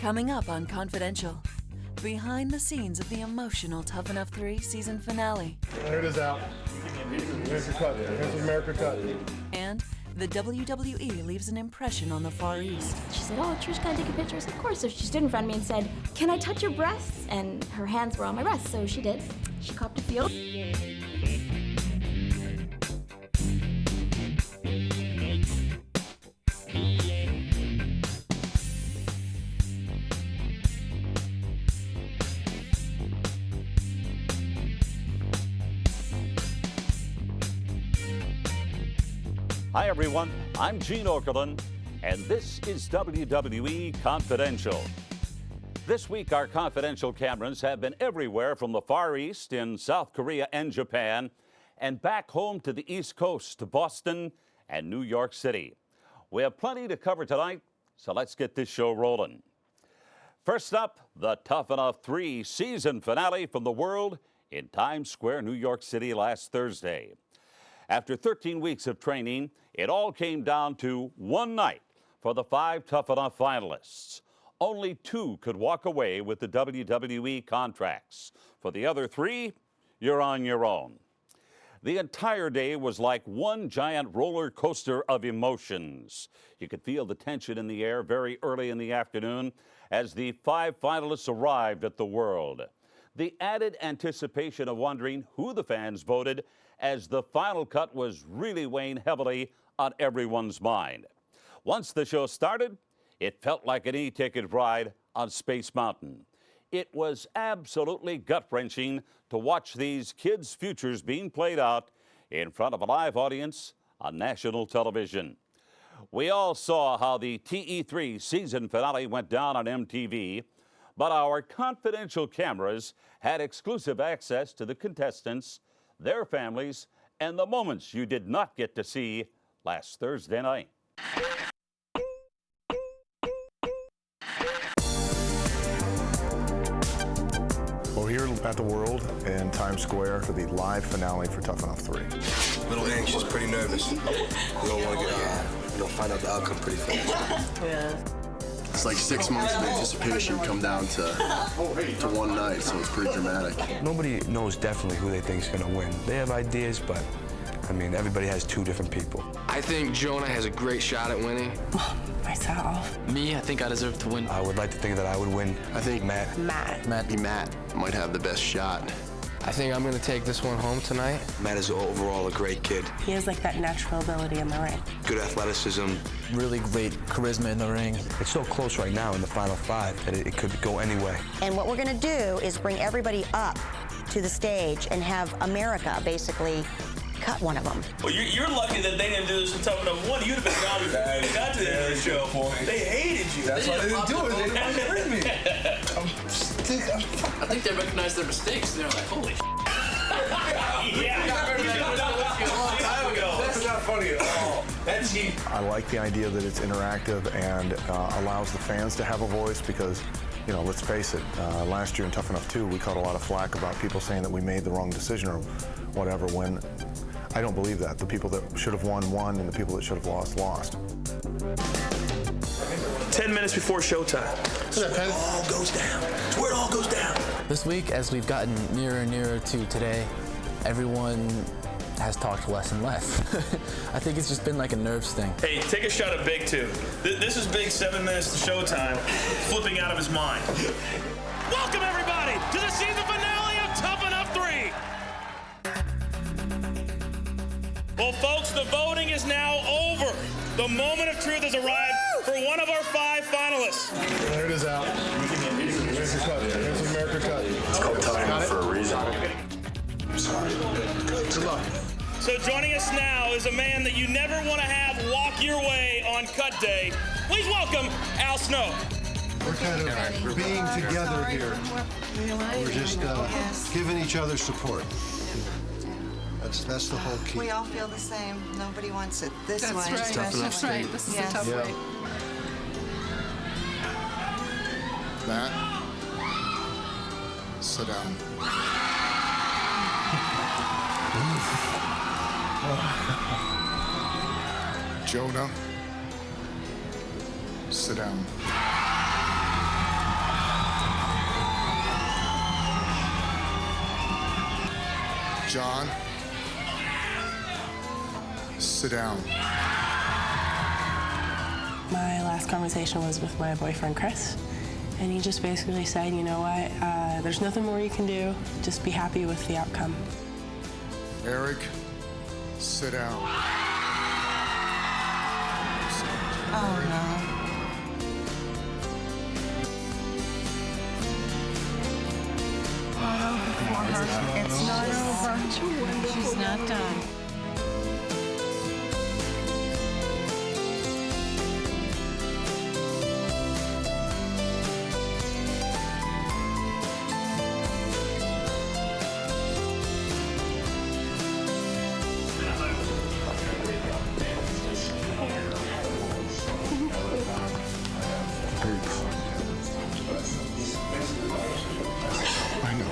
Coming up on Confidential, behind the scenes of the emotional Tough Enough 3 season finale. There it is out. Here's your cut. Here's America cut. And the WWE leaves an impression on the Far East. She said, "Oh, Trish, can I take your pictures?" Of course. So she stood in front of me and said, "Can I touch your breasts?" And her hands were on my breasts, so she did. She copped a feel. Hi everyone, I'm Gene Okerlund, and this is WWE Confidential. This week our Confidential cameras have been everywhere from the Far East in South Korea and Japan, and back home to the East Coast to Boston and New York City. We have plenty to cover tonight, so let's get this show rolling. First up, the Tough Enough 3 season finale from the World in Times Square, New York City last Thursday. After 13 weeks of training, it all came down to one night for the 5 Tough Enough finalists. Only 2 could walk away with the WWE contracts. For the other 3, you're on your own. The entire day was like one giant roller coaster of emotions. You could feel the tension in the air very early in the afternoon as the 5 finalists arrived at the World. The added anticipation of wondering who the fans voted as the final cut was really weighing heavily on everyone's mind. Once the show started, it felt like an e-ticket ride on Space Mountain. It was absolutely gut-wrenching to watch these kids' futures being played out in front of a live audience on national television. We all saw how the TE3 season finale went down on MTV, but our Confidential cameras had exclusive access to the contestants, their families, and the moments you did not get to see last Thursday night. We're here at the World in Times Square for the live finale for Tough Enough 3. A little anxious, pretty nervous. We don't want to get, find out the outcome pretty fast. Yeah. It's like 6 months of anticipation come down to one night, so it's pretty dramatic. Nobody knows definitely who they think is going to win. They have ideas, but, I mean, everybody has 2 different people. I think Jonah has a great shot at winning. Myself. Me, I think I deserve to win. I would like to think that I would win. I think Matt might have the best shot. I think I'm going to take this one home tonight. Matt is overall a great kid. He has like that natural ability in the ring. Good athleticism. Really great charisma in the ring. It's so close right now in the final 5 that it could go any way. And what we're going to do is bring everybody up to the stage and have America basically cut one of them. Well, you're lucky that they didn't do this in Tough Enough 1. You'd have been gone before you got to the end of the show. They hated you. That's why they didn't do it. They didn't want to bring me. I think they recognized their mistakes. They're like, holy That's not funny at all. That's he. I like the idea that it's interactive and allows the fans to have a voice because, you know, let's face it, last year in Tough Enough 2, we caught a lot of flack about people saying that we made the wrong decision or whatever, when I don't believe that. The people that should have won, and the people that should have lost. 10 minutes before showtime. It's where it all goes down. It's where it all goes down. This week, as we've gotten nearer and nearer to today, everyone has talked less and less. I think it's just been like a nerves thing. Hey, take a shot at Big, too. This is Big 7 minutes to showtime, flipping out of his mind. Welcome, everybody, to the season finale of Tough Enough 3. Well, folks, the voting is now over. The moment of truth has arrived for one of our 5 finalists. There it is out. Here's your cut. Here's America cut. It's called Tough Enough for a reason. I'm sorry. Good luck. So joining us now is a man that you never want to have walk your way on cut day. Please welcome Al Snow. We're kind of being together here. We're just giving each other support. That's the whole key. We all feel the same. Nobody wants it this way. That's right. This is a tough way. Matt, sit down. Jonah, sit down. John, sit down. My last conversation was with my boyfriend, Chris, and he just basically said, you know what, there's nothing more you can do. Just be happy with the outcome. Eric, sit down. Oh, no. It's not over. She's not done. I know.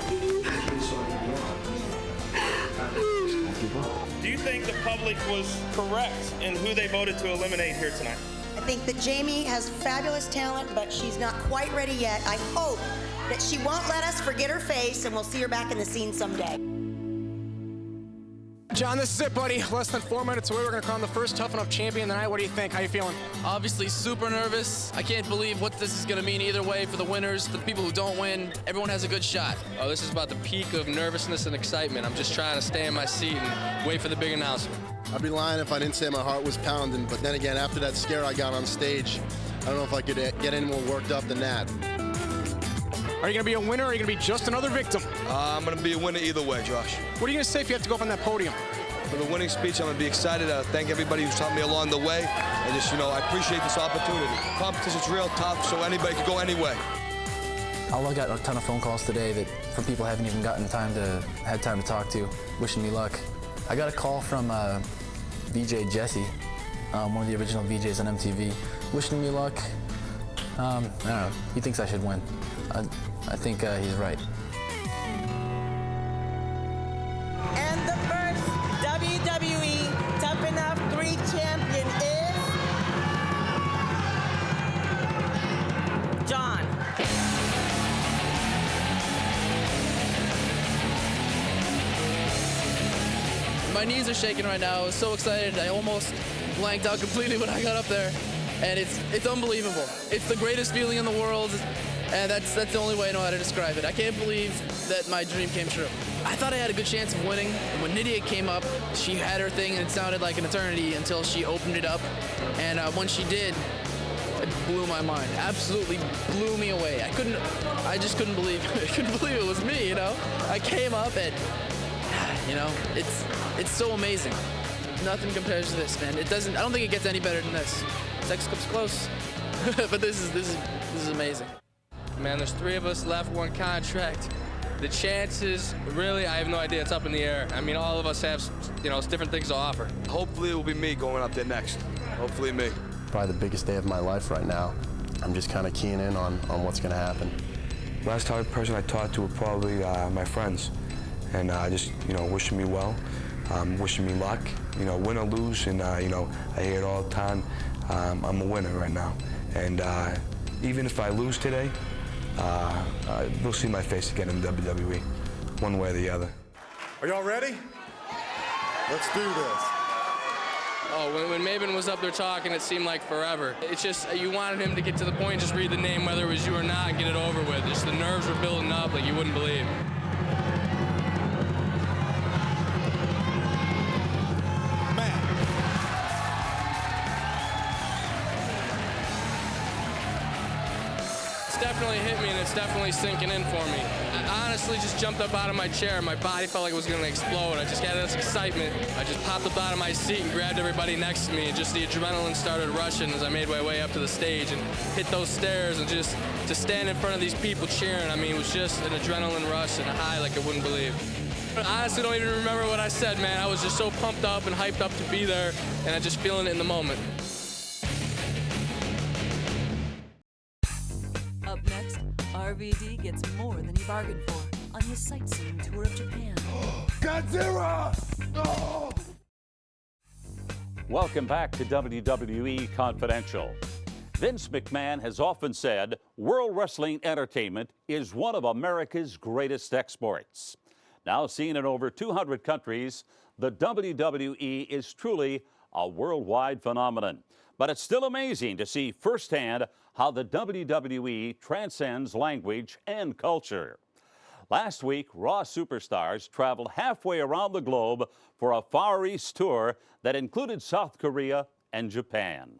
Do you think the public was correct in who they voted to eliminate here tonight? I think that Jamie has fabulous talent, but she's not quite ready yet. I hope that she won't let us forget her face, and we'll see her back in the scene someday. John, this is it, buddy. Less than 4 minutes away. We're going to crown the first Tough Enough champion tonight. What do you think? How you feeling? Obviously super nervous. I can't believe what this is going to mean either way for the winners, for the people who don't win. Everyone has a good shot. Oh, this is about the peak of nervousness and excitement. I'm just trying to stay in my seat and wait for the big announcement. I'd be lying if I didn't say my heart was pounding, but then again, after that scare I got on stage, I don't know if I could get any more worked up than that. Are you going to be a winner or are you going to be just another victim? I'm going to be a winner either way, Josh. What are you going to say if you have to go up on that podium? For the winning speech, I'm going to be excited. Thank everybody who's helped me along the way. And just, I appreciate this opportunity. Competition's real tough, so anybody can go any way. I got a ton of phone calls today from people I haven't even had time to talk to, wishing me luck. I got a call from VJ Jesse, one of the original VJs on MTV, wishing me luck. I don't know. He thinks I should win. I think he's right. And the first WWE Tough Enough 3 champion is John. My knees are shaking right now. I was so excited. I almost blanked out completely when I got up there. And it's unbelievable. It's the greatest feeling in the world. And that's the only way I know how to describe it. I can't believe that my dream came true. I thought I had a good chance of winning. And when Nydia came up, she had her thing and it sounded like an eternity until she opened it up. And when she did, it blew my mind. Absolutely blew me away. I just couldn't believe it was me, I came up and, it's so amazing. Nothing compares to this, man. I don't think it gets any better than this. Sex Cup's close, but this is amazing. Man, there's 3 of us left, 1 contract. The chances, really, I have no idea. It's up in the air. I mean, all of us have, different things to offer. Hopefully it will be me going up there next. Hopefully me. Probably the biggest day of my life right now. I'm just kind of keying in on what's going to happen. Last person I talked to were probably my friends. And just, wishing me well, wishing me luck, win or lose. And, I hear it all the time. I'm a winner right now. And even if I lose today, they'll see my face again in WWE, one way or the other. Are y'all ready? Let's do this. Oh, when Maven was up there talking, it seemed like forever. It's just, you wanted him to get to the point, just read the name, whether it was you or not, and get it over with. Just the nerves were building up like you wouldn't believe. Definitely hit me and it's definitely sinking in for me. I honestly just jumped up out of my chair. My body felt like it was going to explode. I just got this excitement. I just popped up out of my seat and grabbed everybody next to me, and just the adrenaline started rushing as I made my way up to the stage and hit those stairs, and just to stand in front of these people cheering. I mean, it was just an adrenaline rush and a high like I wouldn't believe. I honestly don't even remember what I said, man. I was just so pumped up and hyped up to be there, and I'm just feeling it in the moment. Up next, RVD gets more than he bargained for on his sightseeing tour of Japan. Godzilla! No! Welcome back to WWE Confidential. Vince McMahon has often said World Wrestling Entertainment is one of America's greatest exports. Now seen in over 200 countries, the WWE is truly a worldwide phenomenon. But it's still amazing to see firsthand how the WWE transcends language and culture. Last week, Raw superstars traveled halfway around the globe for a Far East tour that included South Korea and Japan.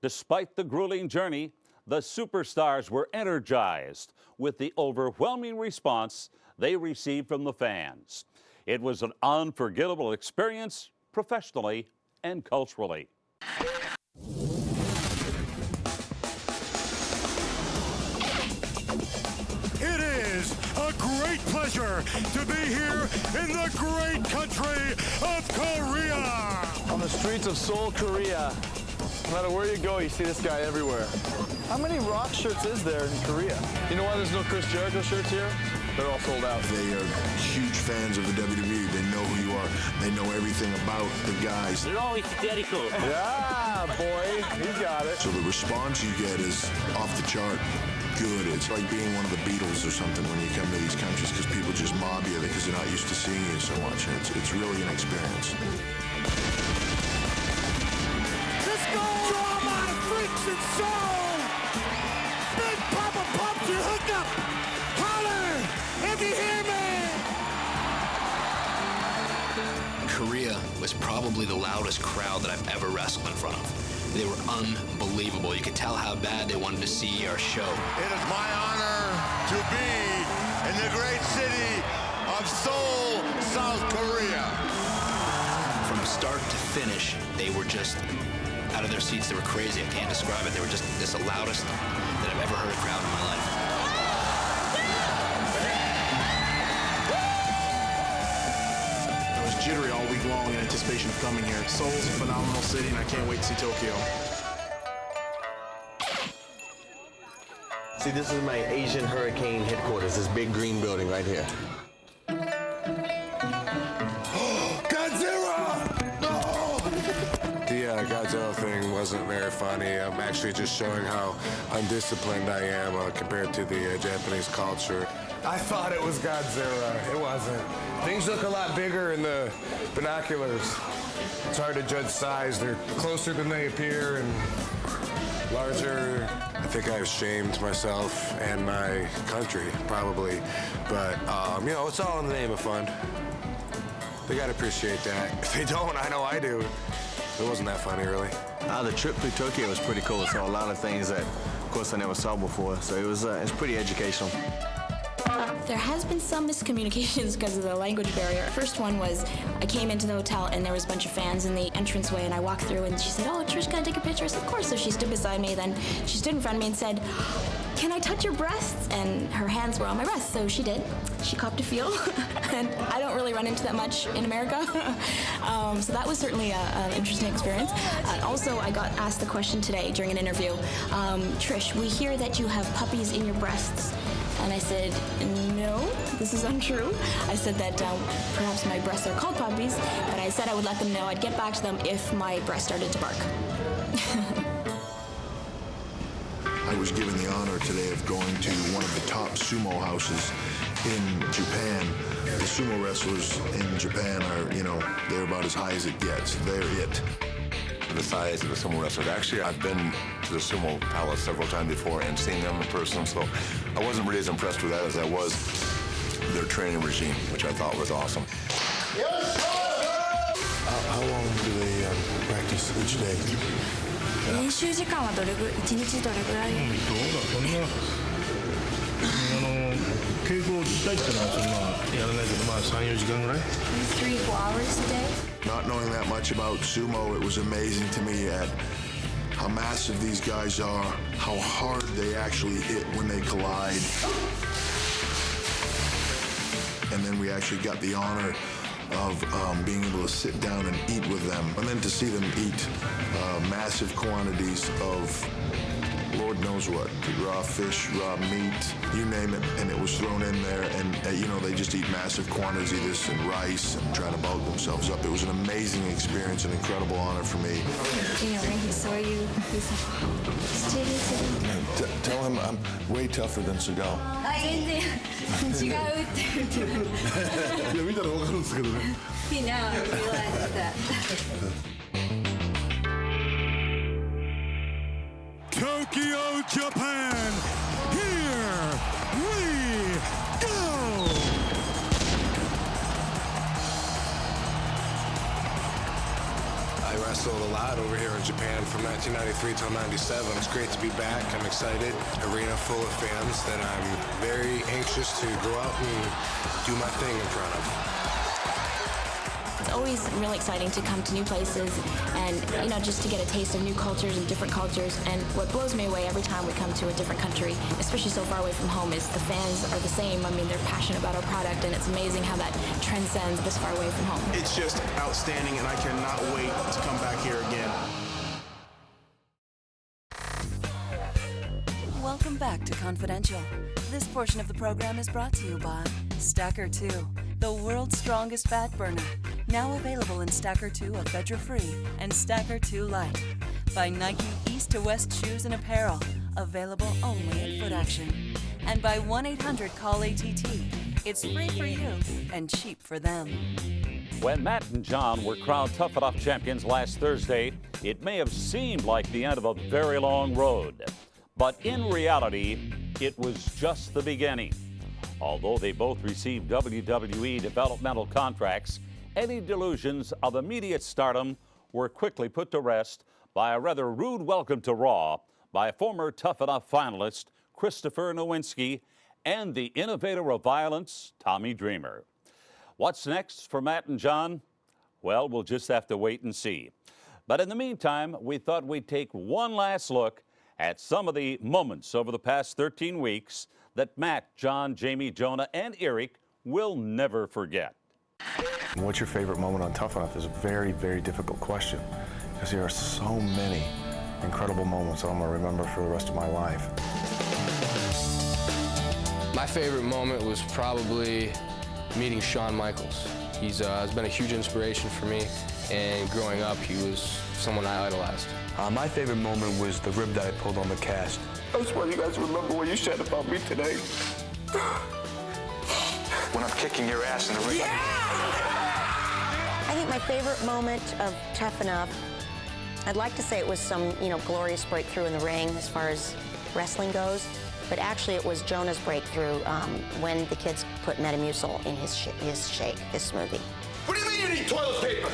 Despite the grueling journey, the superstars were energized with the overwhelming response they received from the fans. It was an unforgettable experience professionally and culturally. It is a great pleasure to be here in the great country of Korea. On the streets of Seoul, Korea, no matter where you go, you see this guy everywhere. How many Rock shirts is there in Korea? You know why there's no Chris Jericho shirts here? They're all sold out. They are huge fans of the WWE. They know who you are. They know everything about the guys. They're always Jericho. Yeah, boy, you got it. So the response you get is off the chart good. It's like being one of the Beatles or something when you come to these countries because people just mob you because they're not used to seeing you so much. And it's really an experience. Let's go! Drama, freaks, and soul! Big Papa pump your hookup! Holler if you hear me! Korea was probably the loudest crowd that I've ever wrestled in front of. They were unbelievable. You could tell how bad they wanted to see our show. It is my honor to be in the great city of Seoul, South Korea. From start to finish, they were just out of their seats. They were crazy. I can't describe it. They were just the loudest that I've ever heard a crowd in my life. I was jittery all week long in anticipation of coming here. Seoul's a phenomenal city, and I can't wait to see Tokyo. See, this is my Asian Hurricane headquarters, this big green building right here. The Godzilla thing wasn't very funny. I'm actually just showing how undisciplined I am compared to the Japanese culture. I thought it was Godzilla. It wasn't. Things look a lot bigger in the binoculars. It's hard to judge size. They're closer than they appear and larger. I think I've shamed myself and my country, probably. But, you know, it's all in the name of fun. They gotta appreciate that. If they don't, I know I do. It wasn't that funny, really. The trip through Tokyo was pretty cool. Saw a lot of things that, of course, I never saw before. So it was pretty educational. There has been some miscommunications because of the language barrier. First one was I came into the hotel and there was a bunch of fans in the entranceway and I walked through and she said, "Oh, Trish, can I take a picture?" I said, "Of course." So she stood beside me. Then she stood in front of me and said, "Can I touch your breasts?" And her hands were on my breasts, so she did. She copped a feel, and I don't really run into that much in America. So that was certainly an interesting experience. Also, I got asked the question today during an interview, Trish, we hear that you have puppies in your breasts. And I said, no, this is untrue. I said that perhaps my breasts are called puppies, but I said I would let them know I'd get back to them if my breast started to bark. I was given the honor today of going to one of the top sumo houses in Japan. The sumo wrestlers in Japan are, you know, they're about as high as it gets. They're it. The size of the sumo wrestlers. Actually, I've been to the sumo palace several times before and seen them in person, so I wasn't really as impressed with that as I was their training regime, which I thought was awesome. How long do they practice each day? 練習時間は1日どれぐらい？稽古自体ってのはそんなやらないけど、まあ3、4時間ぐらい。 3-4 hours a day. Not knowing that much about sumo, it was amazing to me at how massive these guys are, how hard they actually hit when they collide. And then we actually got the honor of being able to sit down and eat with them, and then to see them eat massive quantities of Lord knows what, raw fish, raw meat, you name it, and it was thrown in there, and you know, they just eat massive quantities of this and rice and trying to bulk themselves up. It was an amazing experience, an incredible honor for me. You know, when he saw you Tell him I'm way tougher than Seagal. 全然違うって言ってる。いや、見たらわかるんですけどね。He now realized that. Tokyo, Japan. Here we go. I wrestled a lot over here in Japan from 1993 till 97. It's great to be back. I'm excited. Arena full of fans that I'm very anxious to go out and do my thing in front of. It's always really exciting to come to new places and, you know, just to get a taste of new cultures and different cultures. And what blows me away every time we come to a different country, especially so far away from home, is the fans are the same. I mean, they're passionate about our product, and it's amazing how that transcends this far away from home. It's just outstanding, and I cannot wait to come back here again. Welcome back to Confidential. This portion of the program is brought to you by Stacker 2, the world's strongest fat burner. Now available in Stacker 2 Ephedra Free and Stacker 2 Light. By Nike East to West Shoes and Apparel, available only at Foot Action. And by 1-800-CALL-ATT. It's free for you and cheap for them. When Matt and John were crowned Tough Enough champions last Thursday, it may have seemed like the end of a very long road. But in reality, it was just the beginning. Although they both received WWE developmental contracts, any delusions of immediate stardom were quickly put to rest by a rather rude welcome to Raw by former Tough Enough finalist Christopher Nowinski and the innovator of violence, Tommy Dreamer. What's next for Matt and John? Well, we'll just have to wait and see. But in the meantime, we thought we'd take one last look at some of the moments over the past 13 weeks that Matt, John, Jamie, Jonah, and Eric will never forget. What's your favorite moment on Tough Enough is a very, very difficult question because there are so many incredible moments I'm going to remember for the rest of my life. My favorite moment was probably meeting Shawn Michaels. He's been a huge inspiration for me, and growing up, he was someone I idolized. My favorite moment was the rib that I pulled on the cast. I just want you guys to remember what you said about me today. When I'm kicking your ass in the ring. I think my favorite moment of Tough Enough, I'd like to say it was some, glorious breakthrough in the ring as far as wrestling goes, but actually it was Jonah's breakthrough when the kids put Metamucil in his shake, his smoothie. What do you mean you need toilet paper?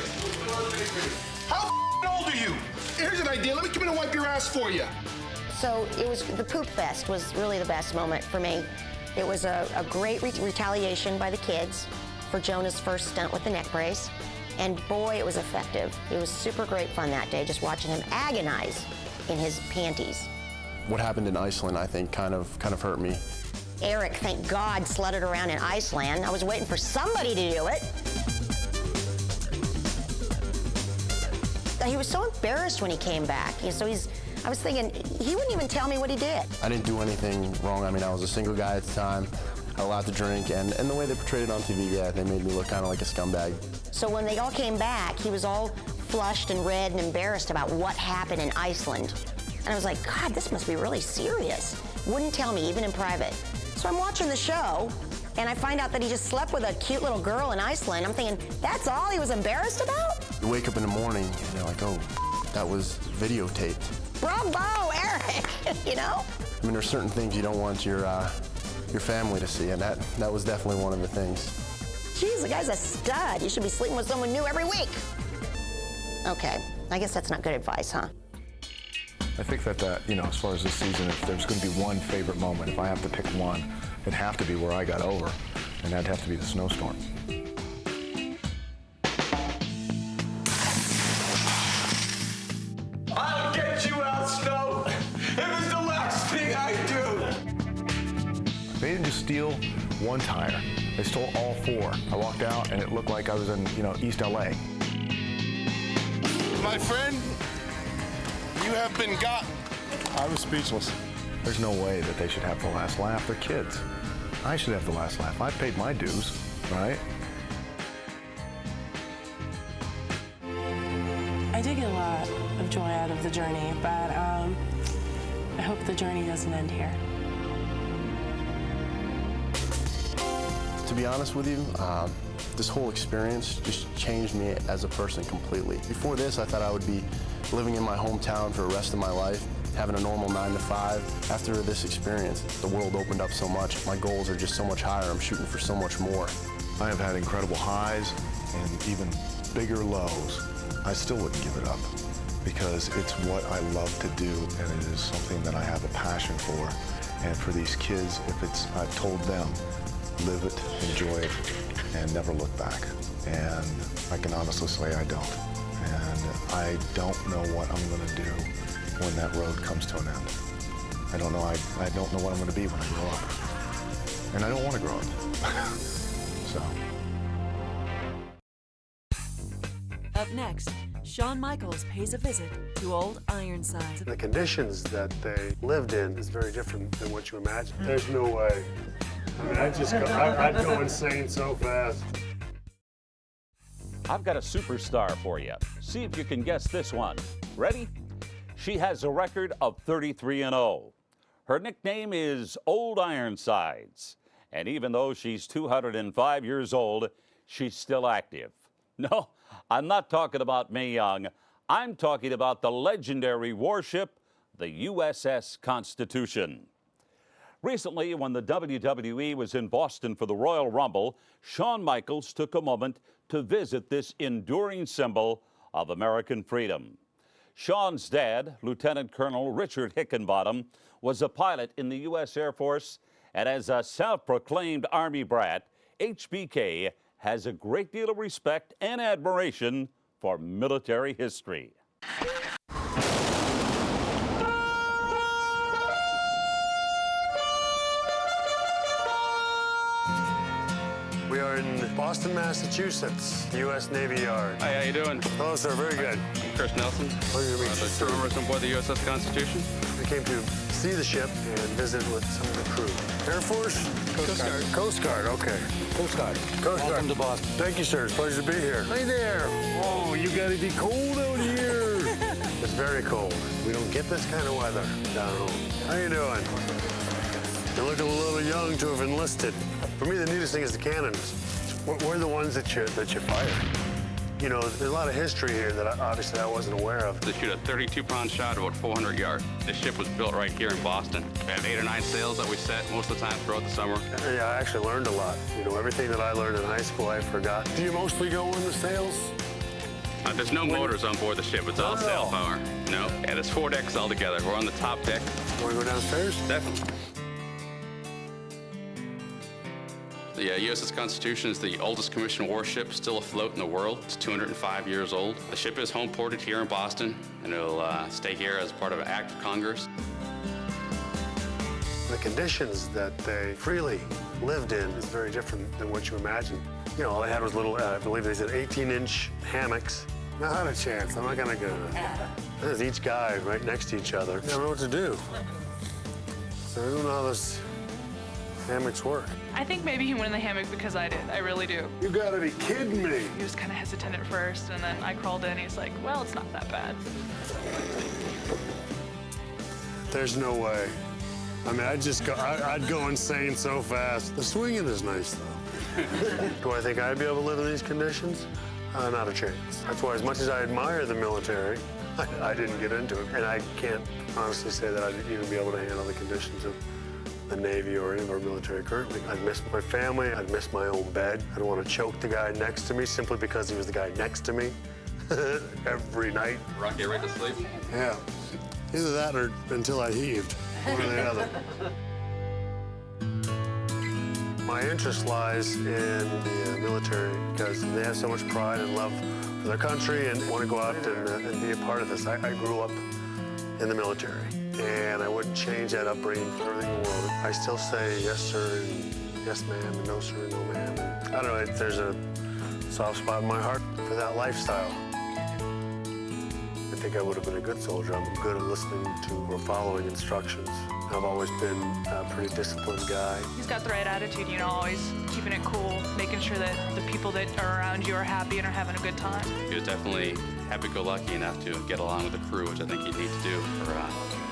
How old are you? Here's an idea. Let me come in and wipe your ass for you. So it was, the poop fest was really the best moment for me. It was a great retaliation by the kids for Jonah's first stunt with the neck brace. And boy, it was effective. It was super great fun that day, just watching him agonize in his panties. What happened in Iceland, I think, kind of hurt me. Eric, thank God, sledded around in Iceland. I was waiting for somebody to do it. He was so embarrassed when he came back. So I was thinking, he wouldn't even tell me what he did. I didn't do anything wrong. I mean, I was a single guy at the time. I had a lot to drink, and the way they portrayed it on TV, yeah, they made me look kind of like a scumbag. So when they all came back, he was all flushed and red and embarrassed about what happened in Iceland. And I was like, God, this must be really serious. Wouldn't tell me, even in private. So I'm watching the show, and I find out that he just slept with a cute little girl in Iceland. I'm thinking, that's all he was embarrassed about? You wake up in the morning, and you're like, oh, that was videotaped. Bravo, Eric, I mean, there's certain things you don't want your family to see, and that was definitely one of the things. Jeez, the guy's a stud. You should be sleeping with someone new every week. Okay, I guess that's not good advice, huh? I think that, as far as this season, if there's going to be one favorite moment, if I have to pick one, it'd have to be where I got over, and that'd have to be the snowstorm. I'll get you out, Snow. It was the last thing I do. They didn't just steal one tire. They stole all four. I walked out, and it looked like I was in, East LA. My friend, you have been gotten. I was speechless. There's no way that they should have the last laugh. They're kids. I should have the last laugh. I paid my dues, right? I I did get a lot of joy out of the journey, but I hope the journey doesn't end here. To be honest with you, this whole experience just changed me as a person completely. Before this, I thought I would be living in my hometown for the rest of my life, having a normal 9 to 5. After this experience, the world opened up so much. My goals are just so much higher. I'm shooting for so much more. I have had incredible highs and even bigger lows. I still wouldn't give it up because it's what I love to do, and it is something that I have a passion for. And for these kids, I've told them, live it, enjoy it, and never look back. And I can honestly say I don't. And I don't know what I'm going to do when that road comes to an end. I don't know. I don't know what I'm going to be when I grow up. And I don't want to grow up. So. Up next, Shawn Michaels pays a visit to Old Ironside. The conditions that they lived in is very different than what you imagine. There's no way. I mean, I'd go insane so fast. I've got a superstar for you. See if you can guess this one. Ready? She has a record of 33-0. Her nickname is Old Ironsides. And even though she's 205 years old, she's still active. No, I'm not talking about Mae Young. I'm talking about the legendary warship, the USS Constitution. Recently, when the WWE was in Boston for the Royal Rumble, Shawn Michaels took a moment to visit this enduring symbol of American freedom. Shawn's dad, Lieutenant Colonel Richard Hickenbottom, was a pilot in the U.S. Air Force, and as a self-proclaimed Army brat, HBK has a great deal of respect and admiration for military history. We are in Boston, Massachusetts, U.S. Navy Yard. Hi, how you doing? Hello, sir. Very good. I'm Chris Nelson. Pleasure to meet you, The sir. crew members on board the USS Constitution. We came to see the ship and visit with some of the crew. Air Force? Coast Guard. Coast Guard, okay. Coast Guard. Coast Welcome Guard. to Boston. Thank you, sir. It's a pleasure to be here. Hey there. Oh, you gotta be cold out here. It's very cold. We don't get this kind of weather down home. How you doing? You look a little young to have enlisted. For me, the neatest thing is the cannons. We're the ones that you fire. You know, there's a lot of history here that obviously I wasn't aware of. They shoot a 32-pound shot about 400 yards. The ship was built right here in Boston. We have 8 or 9 sails that we set most of the time throughout the summer. Yeah, I actually learned a lot. You know, everything that I learned in high school, I forgot. Do you mostly go in the sails? There's no motors on board the ship. It's all sail power. No. Yeah, there's 4 decks altogether. We're on the top deck. Want to go downstairs? Definitely. The USS Constitution is the oldest commissioned warship still afloat in the world. It's 205 years old. The ship is home ported here in Boston, and it'll stay here as part of an act of Congress. The conditions that they freely lived in is very different than what you imagine. You know, all they had was little, I believe they said 18-inch hammocks. Not a chance. I'm not gonna go. There's each guy right next to each other. They don't know what to do. So I don't know how those hammocks work. I think maybe he went in the hammock because I did. I really do. You gotta be kidding me. He was kind of hesitant at first, and then I crawled in. He's like, well, it's not that bad. There's no way. I mean, I'd go insane so fast. The swinging is nice, though. Do I think I'd be able to live in these conditions? Not a chance. That's why, as much as I admire the military, I didn't get into it. And I can't honestly say that I'd even be able to handle the conditions of the Navy or any of our military currently. I'd miss my family. I'd miss my own bed. I don't want to choke the guy next to me simply because he was the guy next to me every night. Rock, get ready to sleep? Yeah. Either that or until I heaved. One or the other. My interest lies in the military because they have so much pride and love for their country and want to go out and be a part of this. I grew up in the military, and I wouldn't change that upbringing for everything in the world. I still say yes, sir, and yes, ma'am, and no, sir, and no, ma'am. I don't know, there's a soft spot in my heart for that lifestyle. It think I would have been a good soldier. I'm good at listening to or following instructions. I've always been a pretty disciplined guy. He's got the right attitude, you know, always keeping it cool, making sure that the people that are around you are happy and are having a good time. He was definitely happy-go-lucky enough to get along with the crew, which I think you need to do for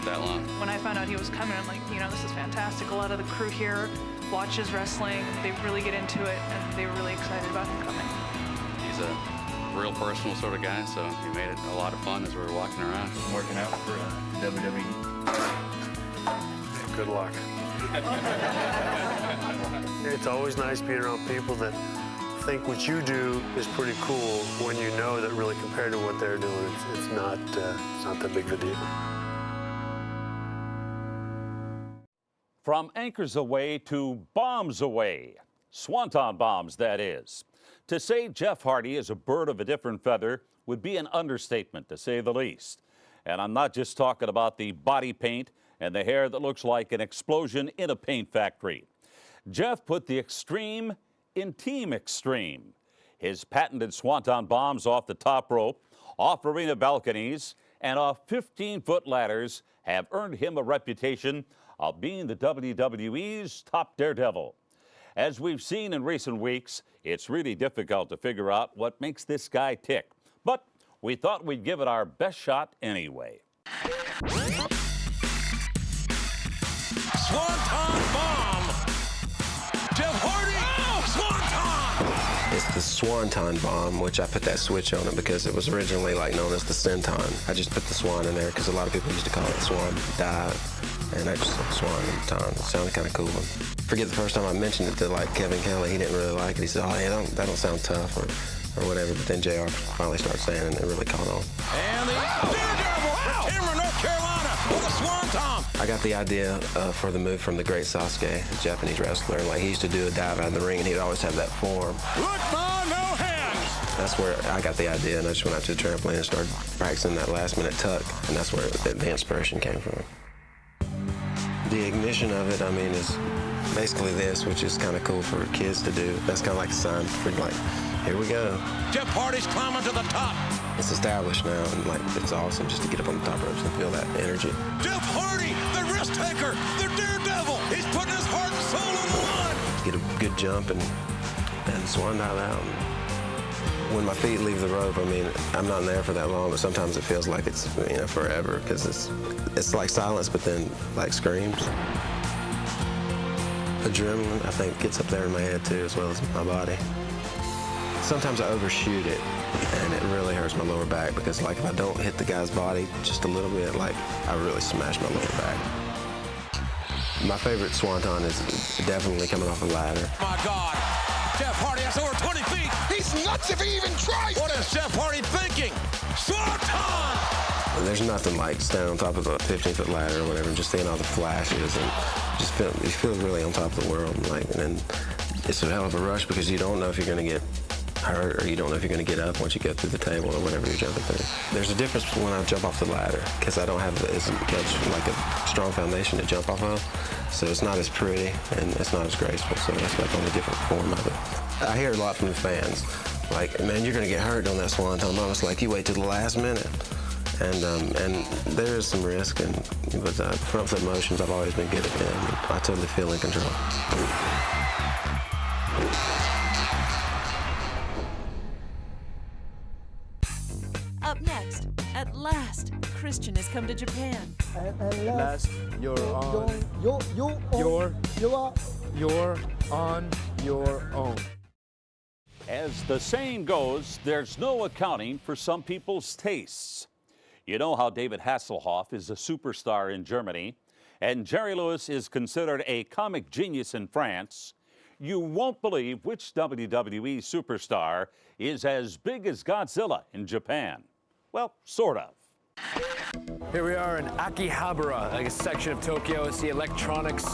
that long. When I found out he was coming, I'm like, you know, this is fantastic. A lot of the crew here watches wrestling. They really get into it, and they were really excited about him coming. He's a real personal sort of guy, so he made it a lot of fun as we were walking around. Working out for WWE. Good luck. It's always nice being around people that think what you do is pretty cool when you know that really compared to what they're doing, it's not that big of a deal. From anchors away to bombs away. Swanton bombs, that is. To say Jeff Hardy is a bird of a different feather would be an understatement, to say the least. And I'm not just talking about the body paint and the hair that looks like an explosion in a paint factory. Jeff put the extreme in Team Extreme. His patented swanton bombs off the top rope, off arena balconies, and off 15-foot ladders have earned him a reputation of being the WWE's top daredevil. As we've seen in recent weeks, it's really difficult to figure out what makes this guy tick. But we thought we'd give it our best shot anyway. Swanton bomb! Jeff Hardy! Oh, Swanton! It's the Swanton bomb, which I put that switch on it because it was originally like known as the Senton. I just put the swan in there because a lot of people used to call it swan dive, and I just said swan and ton. It sounded kind of cool. I forget the first time I mentioned it to like Kevin Kelly, he didn't really like it. He said, oh yeah, that don't sound tough or whatever, but then JR finally started saying it and it really caught on. And the Daredevil from Cameron, North Carolina with a Swanton! I got the idea for the move from the great Sasuke, a Japanese wrestler. Like, he used to do a dive out of the ring, and he'd always have that form. Look, Ma, no hands! That's where I got the idea, and I just went out to the trampoline and started practicing that last-minute tuck, and that's where the inspiration came from. The ignition of it, I mean, is basically this, which is kind of cool for kids to do. That's kind of like a sign for, like, here we go. Jeff Hardy's climbing to the top. It's established now, and like it's awesome just to get up on the top ropes and feel that energy. Jeff Hardy, the risk taker, the daredevil. He's putting his heart and soul on the line. Get a good jump and swan dive out. When my feet leave the rope, I mean, I'm not in there for that long, but sometimes it feels like it's forever because it's like silence, but then like screams. Adrenaline, I think, gets up there in my head too, as well as my body. Sometimes I overshoot it, and it really hurts my lower back because, like, if I don't hit the guy's body just a little bit, like, I really smash my lower back. My favorite swanton is definitely coming off a ladder. My God, Jeff Hardy has over 20 feet. He's nuts if he even tries. What is Jeff Hardy thinking? Swanton! There's nothing like standing on top of a 15-foot ladder or whatever, and just seeing all the flashes and just you feel really on top of the world. Like, and then it's a hell of a rush because you don't know if you're going to get hurt or you don't know if you're going to get up once you get through the table or whatever you're jumping through. There's a difference when I jump off the ladder because I don't have as much like a strong foundation to jump off of, so it's not as pretty and it's not as graceful, so that's like on a different form of it. I hear a lot from the fans, like, man, you're going to get hurt on that swanton bomb. It's like you wait till the last minute. And there is some risk, but front foot motions, I've always been good at them. I totally feel in control. Up next, at last, Christian has come to Japan. At last, you're on your own. As the saying goes, there's no accounting for some people's tastes. You know how David Hasselhoff is a superstar in Germany, and Jerry Lewis is considered a comic genius in France. You won't believe which WWE superstar is as big as Godzilla in Japan. Well, sort of. Here we are in Akihabara, like a section of Tokyo. It's the electronics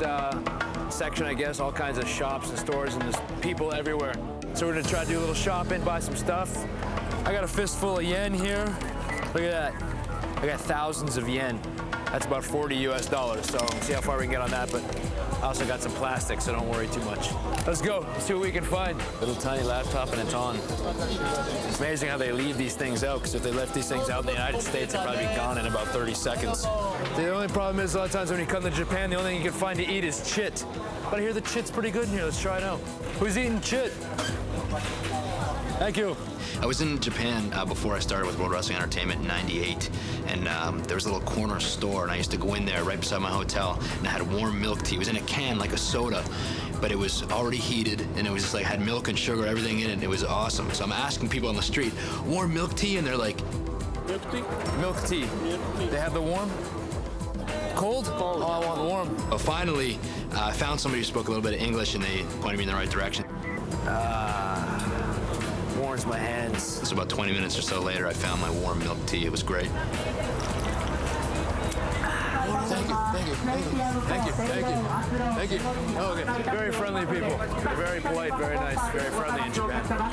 section, I guess, all kinds of shops and stores, and there's people everywhere. So we're gonna try to do a little shopping, buy some stuff. I got a fistful of yen here. Look at that. I got thousands of yen. That's about $40 US, so see how far we can get on that, but I also got some plastic, so don't worry too much. Let's go, let's see what we can find. Little tiny laptop and it's on. It's amazing how they leave these things out, because if they left these things out in the United States, they'd probably be gone in about 30 seconds. The only problem is a lot of times when you come to Japan, the only thing you can find to eat is chit. But I hear the chit's pretty good in here, let's try it out. Who's eating chit? Thank you. I was in Japan before I started with World Wrestling Entertainment in '98, and there was a little corner store, and I used to go in there right beside my hotel, and I had warm milk tea. It was in a can like a soda, but it was already heated, and it was just like had milk and sugar, everything in it, and it was awesome. So I'm asking people on the street, warm milk tea, and they're like, milk tea? Milk tea. They have the warm? Cold? Cold. Oh, I want warm. Well, finally, I found somebody who spoke a little bit of English, and they pointed me in the right direction. Warms my hands. So about 20 minutes or so later, I found my warm milk tea. It was great. Thank you, thank you, thank you, thank you, thank you, thank you. Oh, okay. Very friendly people. They're very polite, very nice, very friendly in Japan.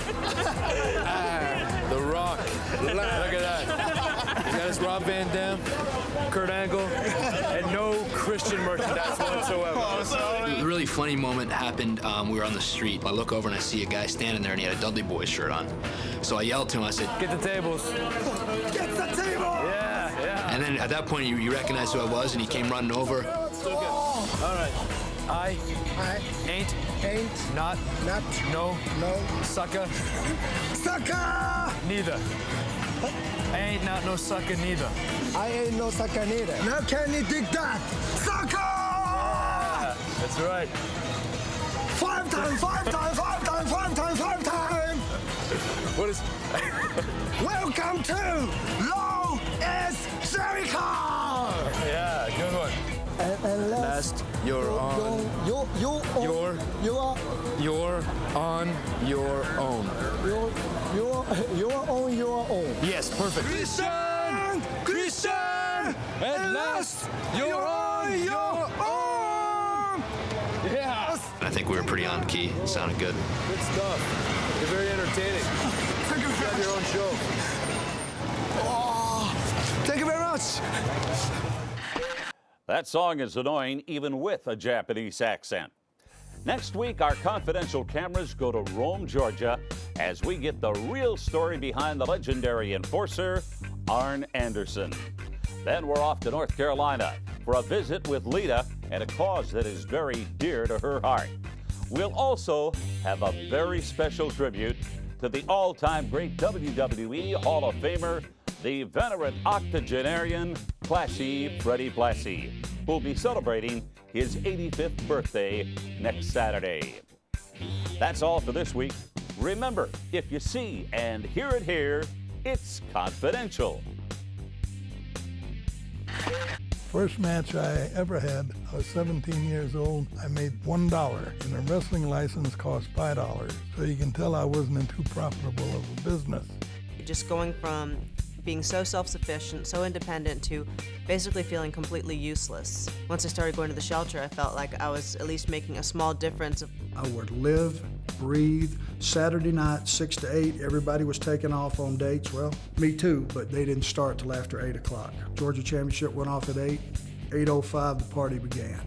The Rock. Look at that. He's got his Rob Van Dam, Kurt Angle, and no Christian merchandise whatsoever. A really funny moment happened. We were on the street. I look over and I see a guy standing there, and he had a Dudley Boys shirt on. So I yelled to him. I said, "Get the tables." Get the table! Yeah, yeah. And then at that point, you recognized who I was, and he came running over. Still good. All right. I ain't not no sucker neither. I ain't not no sucker neither. I ain't no sucker neither. Now can you dig that? Sucker! Yeah, that's right. 5 times, 5 times, 5 times, 5 times, 5 times! What is... Welcome to Low is Jericho! Yeah, good one. And last, you're on... You're on your own. You're on your own. Yes, perfect. Christian! At last, you're on your own! Yeah! I think we were pretty on key. It sounded good. Good stuff. You're very entertaining. You have your own show. Oh, thank you very much. That song is annoying even with a Japanese accent. Next week, our confidential cameras go to Rome, Georgia, as we get the real story behind the legendary enforcer, Arn Anderson. Then we're off to North Carolina for a visit with Lita and a cause that is very dear to her heart. We'll also have a very special tribute to the all-time great WWE Hall of Famer, the veteran octogenarian, Classy Freddie Blassie, who'll be celebrating his 85th birthday next Saturday. That's all for this week. Remember, if you see and hear it here, it's confidential. First match I ever had, I was 17 years old. I made $1, and a wrestling license cost $5. So you can tell I wasn't in too profitable of a business. Just going from being so self-sufficient, so independent, to basically feeling completely useless. Once I started going to the shelter, I felt like I was at least making a small difference. I would live, breathe. Saturday night, 6 to 8, everybody was taking off on dates. Well, me too, but they didn't start till after 8 o'clock. Georgia Championship went off at 8. 8:05, the party began.